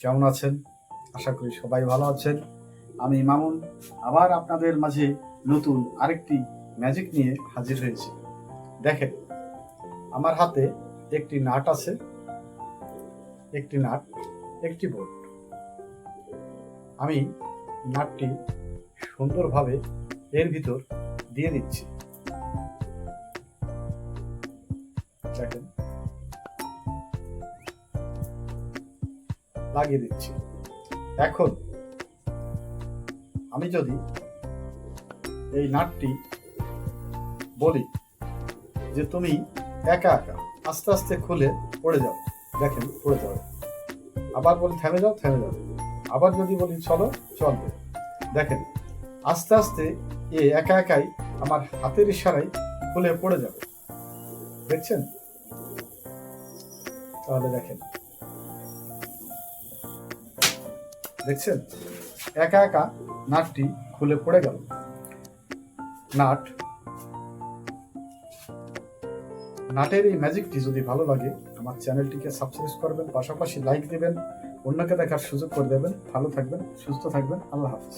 কেমন আছেন? আশা করি সবাই ভালো আছেন। আমি মামুন আবার আপনাদের মাঝে নতুন আরেকটি ম্যাজিক নিয়ে হাজির হয়েছি। দেখেন, আমার হাতে একটি নাট আছে, একটি নাট, একটি বোল্ট। আমি নাটটি সুন্দরভাবে এর ভিতর দিয়ে দিচ্ছি। দেখেন, লাগিয়ে দিচ্ছি। এখন আমি যদি এই নাটটি বলি যে তুমি একা একা আস্তে আস্তে খুলে পড়ে যাও, দেখেন পড়ে যাবে। আবার বলি থেমে যাও, থেমে যাবে। আবার যদি বলি চলো, চলবে। দেখেন আস্তে আস্তে এ একা একাই আমার হাতের ইশারায় খুলে পড়ে যাবে। দেখছেন? তাহলে দেখেন, দেখছেন একা একা নাটটি খুলে পড়ে গেল। নাটের এই ম্যাজিকটি যদি ভালো লাগে আমার চ্যানেলটিকে সাবস্ক্রাইব করবেন, পাশাপাশি লাইক দেবেন, অন্যকে দেখার সুযোগ করে দেবেন। ভালো থাকবেন, সুস্থ থাকবেন। আল্লাহ হাফিজ।